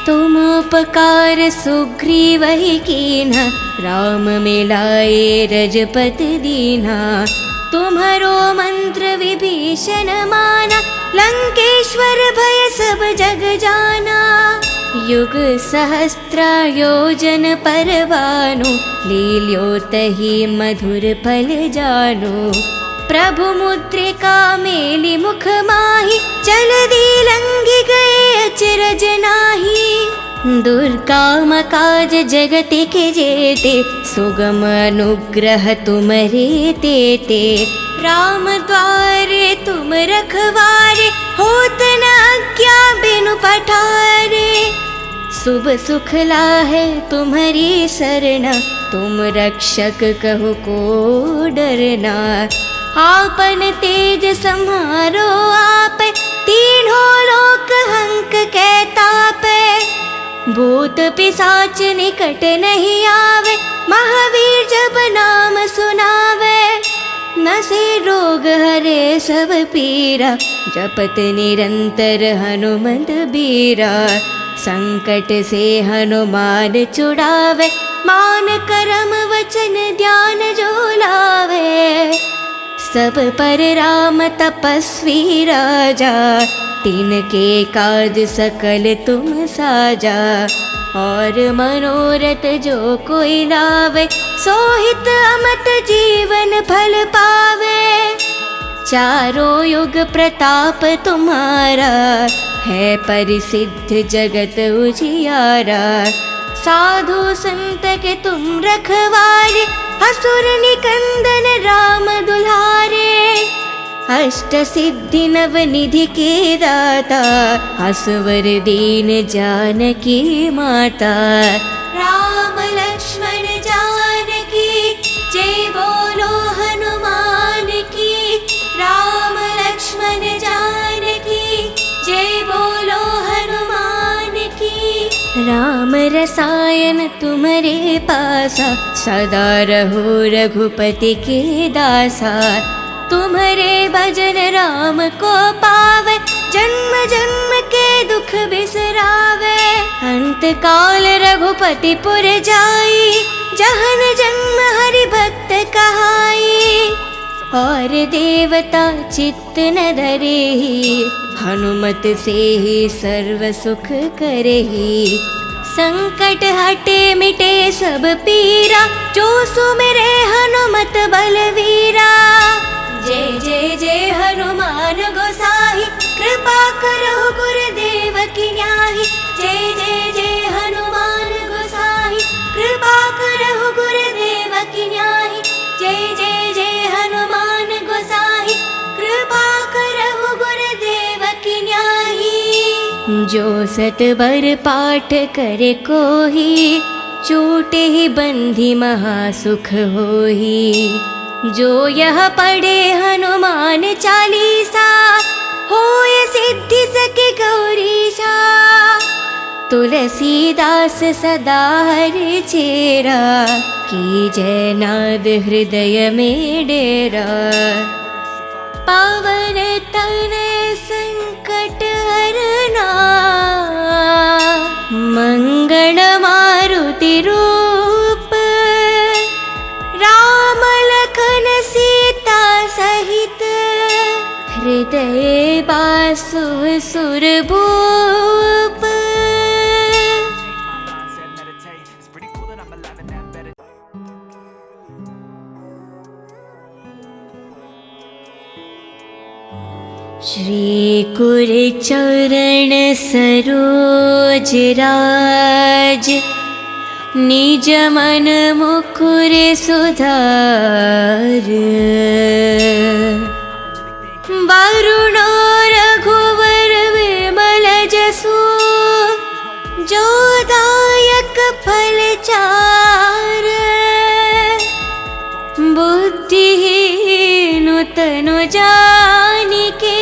तुम उपकार सुग्रीव ही कीन्हा, राम मिलाए रजपत दीन्हा। तुम्हारो मंत्र विभीषण माना, लंकेश्वर भय सब जग जाना। युग सहस्त्र योजन परवानु, लील्यो तहि मधुर फल जानु। प्रभु मुद्रिका मेलि मुख माहि, जलधि लंघि गए अचरज नाहि। दुर्गम काज जगति के जेते, सुगम अनुग्रह तुमरे तेते। राम द्वारे तुम रखवारे, होत न आज्ञा बिनु पठारे। शुभ सुख लाहे तुम्हारी शरण, तुम रक्षक कहो को डरना। आपन तेज सम्हारो आपे, तीनों लोक हंक कै तापे। भूत पिशाच निकट नहीं आवे, महावीर जब नाम सुनावे। नसे रोग हरे सब पीरा, जपत निरंतर हनुमंत बीरा। संकट से हनुमान छुड़ावे, मान करम वचन ध्यान जो लावे। सब पर राम तपस्वी राजा, तिनके काज सकल तुम साजा। और मनोरथ जो कोई लावे, सोहित अमत जीवन फल पावे। चारों युग प्रताप तुम्हारा, है परिसिद्ध जगत उजियारा। साधु संत के तुम रखवारे, असुर निकंदन राम दुलारे। अष्ट सिद्धि नव निधि के दाता, असवर दीन जानकी माता। राम लक्ष्मण जानकी, जय बोलो हनुमान की। राम लक्ष्मण जानकी, जय बोलो हनुमान की। राम रसायन तुम्हारे पासा, सदा रहो रघुपति के दासा। तुम्हारे भजन राम को पावे, जन्म जन्म के दुख बिसरावे। अंत काल रघुपति पुर जाई, जहन जन्म हरि भक्त कहाई। और देवता चित्त न धरेहि, हनुमत से ही सर्व सुख करेहि। संकट हटे मिटे सब पीरा, जो सुमिरे हनुमत बलवीरा। जय जय जय हनुमान गोसाई, कृपा करो गुरुदेव की न्याही। जय जय जय हनुमान गोसाई, कृपा करो गुरुदेव की न्याही। जय जय जय हनुमान गोसाई, कृपा करो गुरुदेव की न्याही। जो सतबर पाठ करे कोही, छूटे ही बंधी महासुख होही। जो यह पढ़े हनुमान चालीसा, होय सिद्धि सके गौरीशा। तुलसीदास सदा हरि चेरा, की जय नाद हृदय में डेरा। पावन तनय संकट हरना, मंगल मारुति रूप। राम लखन सीता सहित, हृदय बासु सुरभूप। श्री कुरचरण सरोज राज, निज मन मुकुर सुधार। वरुण रघुवर विमल जसु, जो दायक फल चार। बुद्धिहीन तनु जानिके,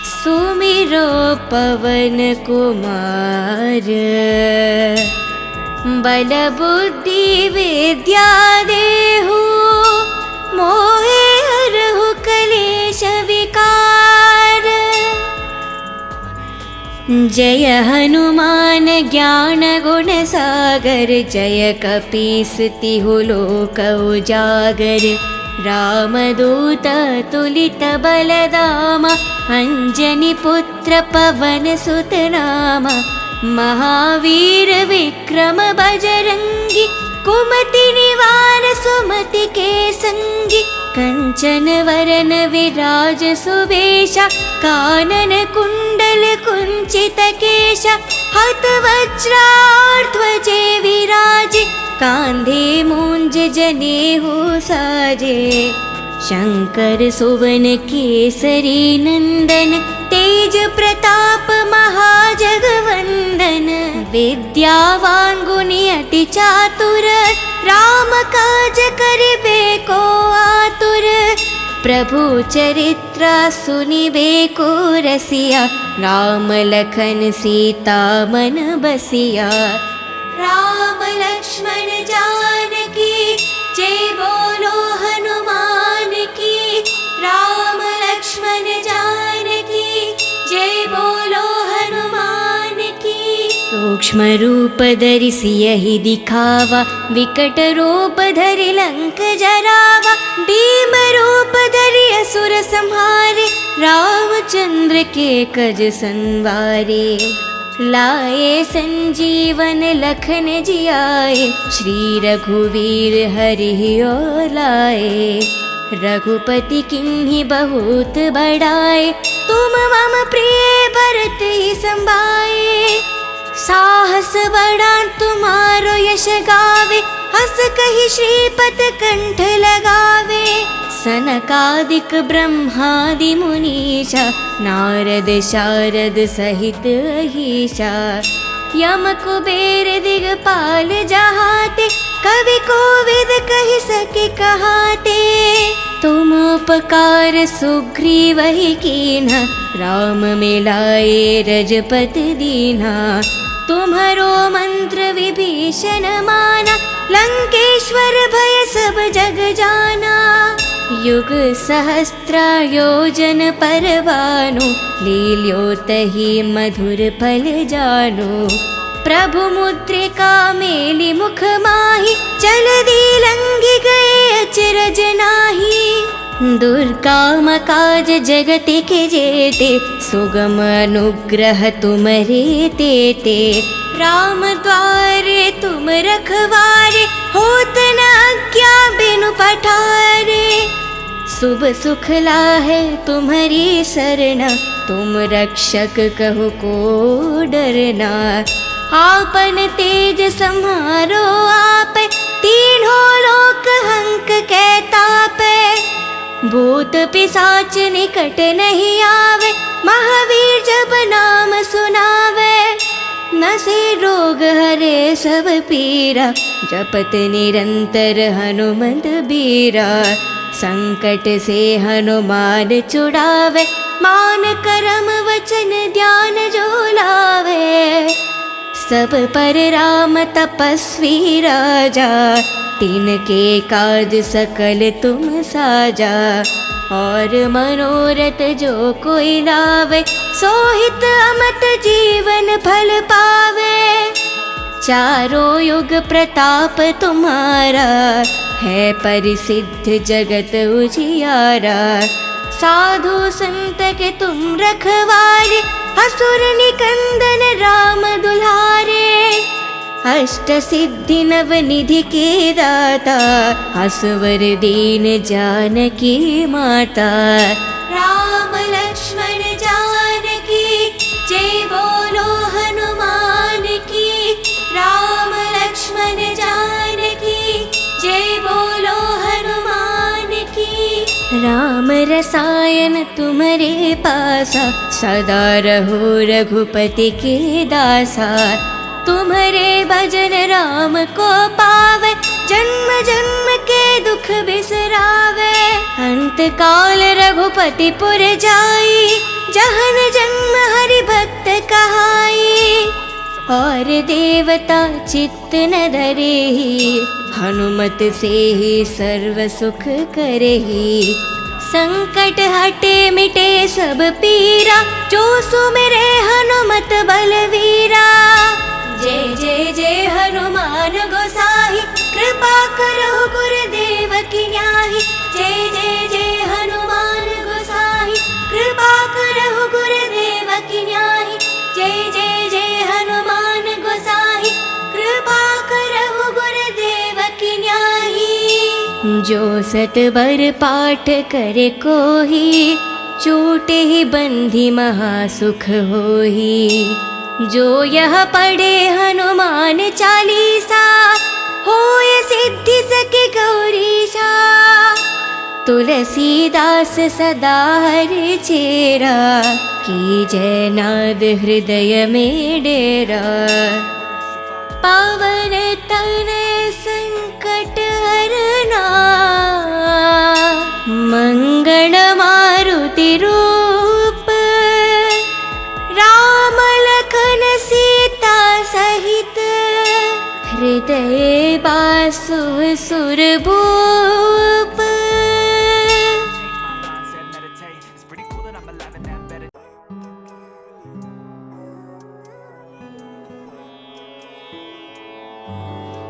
सुमिरो पवन कुमार। बल बुद्धि विद्या देहु, मोहे हरहु कलेश विकार। जय हनुमान ज्ञान गुण सागर, जय कपीस तिहु लोक उजागर। रामदूत तुलित बलदाम अंजनी पुत्र पवन सुत नाम महावीर विक्रम बजरंगी कुमति निवार सुमति के संगी कंचन वरन विराज सुवेशा कानन कुंडल कुंचित केशा हत वज्राध्वजे विराजे कांधे मूंज जनेऊ साजे शंकर सुवन केसरी नंदन तेज प्रताप महाजगवंदन विद्यावान गुणी अति चातुर राम काज करिबे को आतुर प्रभु चरित्र सुनिबे को रसिया राम लखन सीता मन बसिया राम लक्ष्मण जानकी जय बोलो हनुमान की राम लक्ष्मण जानकी जय बोलो हनुमान की सूक्ष्म रूप धरि सियहि दिखावा विकट रूप धरि लंक जरावा भीम रूप धरि असुर संहारे रामचंद्र के कज संवारे लाए संजीवन लखन जियाए श्री रघुवीर हरि और लाए रघुपति किन्हीं बहुत बड़ाए तुम मम प्रिय भरत ही संभाए साहस बड़ा तुम्हारो यश गावे हस कहि श्रीपत कंठ लगावे सनकादिक ब्रह्मादि मुनीषा नारद शारद सहित अहीशा यम कुबेर दिगपाल जहाते कवि कोविद कहि सके कहाते तुम उपकार सुग्रीव ही कीन्हा राम मिलाए रजपत दीन्हा तुम्हारो मंत्र विभीषण माना लंकेश्वर भय सब जग जाना युग सहस्त्र योजन पर भानु लील्योतहि मधुर फल जानु प्रभु मुद्रिका मेलि मुख माहि जलधि लंघि गए अचरज नाही दुर्गम काज जगत के जेते सुगम अनुग्रह तुम्हारे तेते राम द्वारे तुम रखवारे होत न आज्ञा बिनु पठारे शुभ सुख लाहे तुम्हारी सरना तुम रक्षक कहु को डरना आपन तेज सम्हारो आप तीनों लोक हंक के तापे भूत पिशाच निकट नहीं आवे महावीर जब नाम सुनावे नसे रोग हरे सब पीरा जपत निरंतर हनुमंत बीरा संकट से हनुमान छुड़ावे मान करम वचन ध्यान जो लावे सब पर राम तपस्वी राजा तिनके काज सकल तुम साजा और मनोरथ जो कोई लावे सोहित अमत जीवन फल पावे चारों युग प्रताप तुम्हारा है परिसिद्ध जगत उजियारा साधु संत के तुम रखवारे असुर निकंदन राम दुलारे अष्ट सिद्धि नव निधि के दाता असवर दीन जानकी माता राम लक्ष्मण जानकी जय बोलो हनुमान की राम लक्ष्मण जानकी जय बोलो हनुमान की राम रसायन तुम्हारे पासा सदा रहो रघुपति के दासा तुम्हारे भजन राम को पावे जन्म जन्म के दुख बिसरावे अंत काल रघुपति पुर जाई जहन जन्म हरि भक्त कहाई और देवता चित्त न धरेहि हनुमत से ही सर्व सुख करेहि संकट हटे मिटे सब पीरा जो सुमिरे हनुमत बलवीरा जय जय जय हनुमान गोसाई कृपा करो गुरुदेव की न्याही जय जो सतबर पाठ करे कोही, छूटे ही बंधी महासुख होही। जो यह पढ़े हनुमान चालीसा, होय सिद्धि सके गौरीशा। तुलसीदास सदा हरि चेरा, कीजय नाद हृदय में डेरा। पावन तनय संकट हरना, मंगल मारुति रूप। राम लखन सीता सहित, हृदय बासु सुरभूप।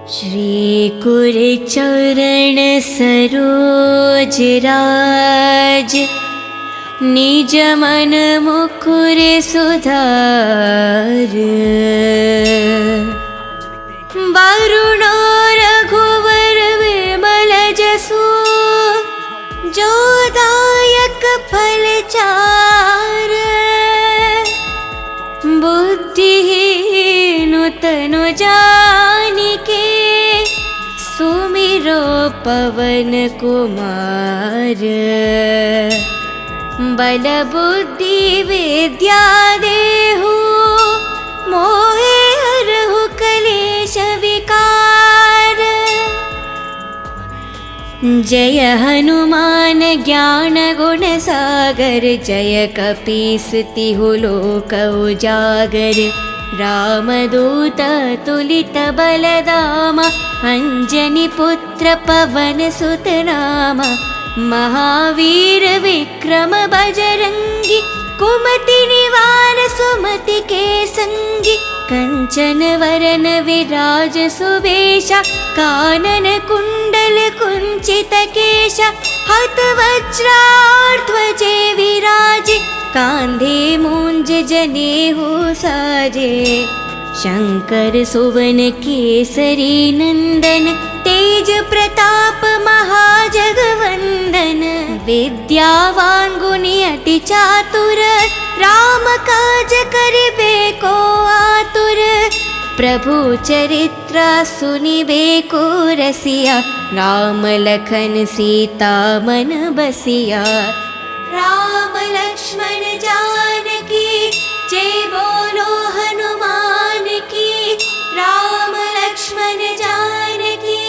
श्री कुरचरण सरोज राज, निज मन मुकुर सुधार। वरुण रघुवर विमल जसु, जो दायक फल चार। बुद्धिहीन तनु जानिके, सुमिरो पवन कुमार। बल बुद्धि विद्या देहु, मोहे हरहु कलेश विकार। जय हनुमान ज्ञान गुण सागर, जय कपीस तिहु लोक उजागर। रामदूत तुलित बलधामा, अंजनी पुत्र पवन सुत नामा। महावीर विक्रम बजरंगी, कुमति निवार सुमति के संगी। कंचन वरन विराज सुवेशा, कानन कुंडल कुंचित केशा। हत वज्राध्वजे विराजे, कांधे मूंज जनेऊ साजे। शंकर सुवन केसरी नंदन, तेज प्रताप महाजगवंदन। विद्यावान गुणी अति चातुर, राम काज करिबे को आतुर। प्रभु चरित्र सुनिबे को रसिया, राम लखन सीता मन बसिया। राम लक्ष्मण जानकी, जय बोलो हनुमान की। राम लक्ष्मण जानकी,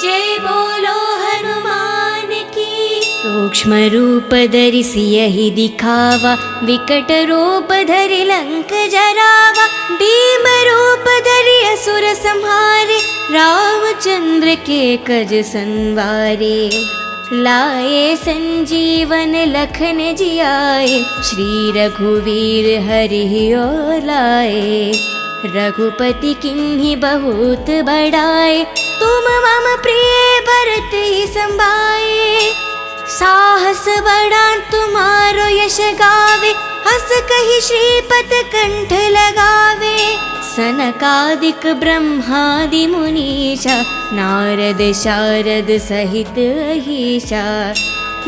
जय बोलो हनुमान की। सूक्ष्म रूप धरि सियहि दिखावा, विकट रूप धरि लंक जरावा। भीम रूप धरि असुर संहारे, रामचंद्र के कज संवारे। लाए संजीवन लखन जियाए, श्री रघुवीर हरि ओर लाए। रघुपति किन्हीं बहुत बड़ाए, तुम मम प्रिय भरत ही संभाए। साहस बड़ा तुम्हारो यश गावे, हस कहि श्रीपत कंठ लगावे। सनकादिक ब्रह्मादि मुनीषा, नारद शारद सहित अहीशा।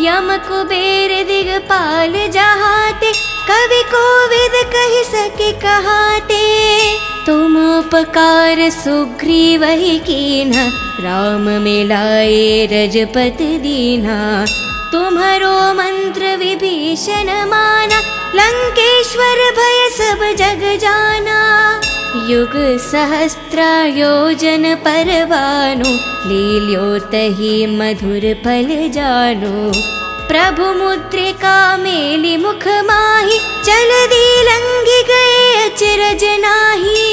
यम कुबेर दिगपाल जहाते, कवि कोविद कहि सके कहाते। तुम उपकार सुग्रीव ही कीन्हा, राम मिलाए रजपत दीन्हा। तुम्हारो मंत्र विभीषण माना, लंकेश्वर भय सब जग जाना। युग सहस्त्र योजन पर भानु, लील्योतहि मधुर फल जानु। प्रभु मुद्रिका मेलि मुख माहि, जलधि लंघि गए अचरज नाही।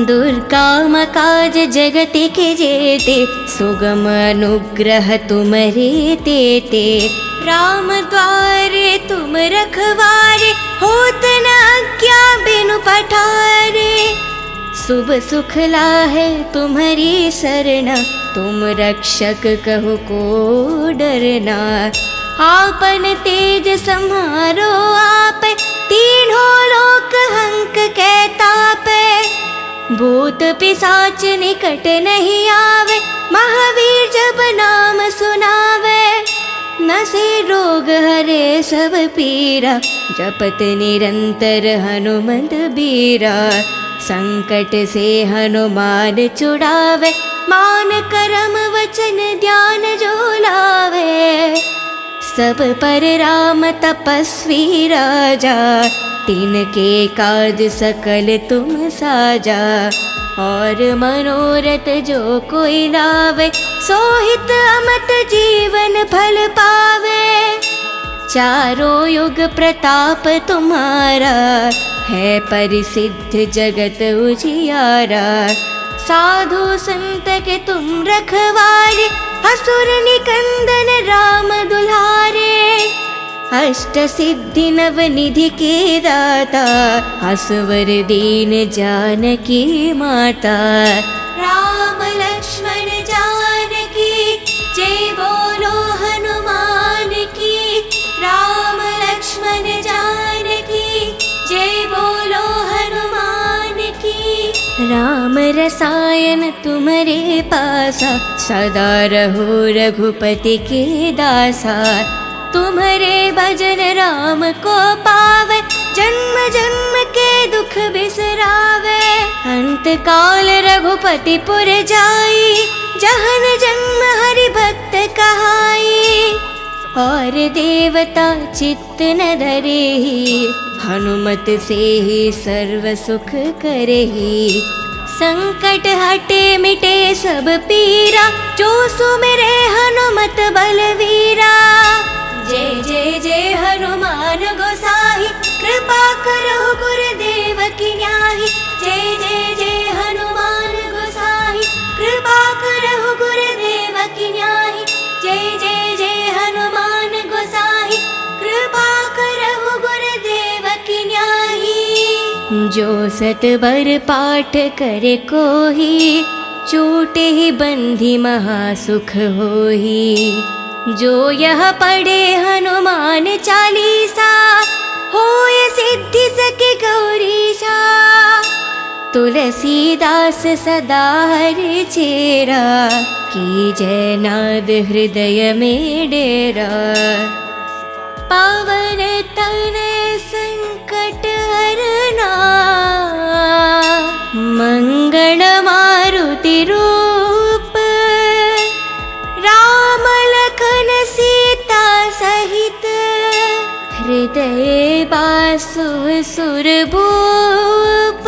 दुर्गम काज जगति के जेते, सुगम अनुग्रह तुम्हारे तेते। राम द्वारे तुम रखवारे, होत न आज्ञा बिनु पठारे। शुभ सुख लाहे तुम्हारी सरना, तुम रक्षक कहु को डरना। आपन तेज सम्हारो आप, तीनों लोक हंक कहता पे। भूत पिशाच निकट नहीं आवे, महावीर जब नाम सुनावे, नसे रोग हरे सब पीरा। जपत निरंतर हनुमंत बीरा, संकट से हनुमान छुड़ावे। मान करम वचन ध्यान जो लावे, सब पर राम तपस्वी राजा। तिनके काज सकल तुम साजा, और मनोरथ जो कोई लावे। सोहित अमत जीवन फल पावे, चारों युग प्रताप तुम्हारा। है परिसिद्ध जगत उजियारा, साधु संत के तुम रखवारे। असुर निकंदन राम दुलारे, अष्ट सिद्धि नव निधि के दाता। असवर दीन जानकी माता, राम लक्ष्मण जानकी जय बोलो हनुमान की। राम लक्ष्मण जानकी जय बोलो हनुमान की। राम रसायन तुम्हारे पासा, सदा रहो रघुपति के दासा। तुम्हारे भजन राम को पावे, जन्म जन्म के दुख बिसरावे। अंत काल रघुपति पुर जाई, जहन जन्म हरि भक्त कहाई। और देवता चित्त न धरेहि, हनुमत से ही सर्व सुख करेहि। संकट हटे मिटे सब पीरा, जो सुमिरे हनुमत बलवीरा। जय जय जय हनुमान गोसाई, कृपा करो गुरुदेव की न्याही। जय जय जय हनुमान गोसाई, कृपा करो गुरुदेव की न्याही। जय जय जय हनुमान गोसाई, कृपा करो गुरुदेव की न्याही। जो सतबर पाठ करे कोही, छूटे ही बंधी महासुख होही। जो यह पढ़े हनुमान चालीसा, होय सिद्धि सके गौरीशा। तुलसीदास सदा हरि चेरा, की जय नाद हृदय में डेरा। पावन तनय संकट हरना, मंगल मारुति रूप। राम लखन सीता सहित, हृदय बासु सुरभूप।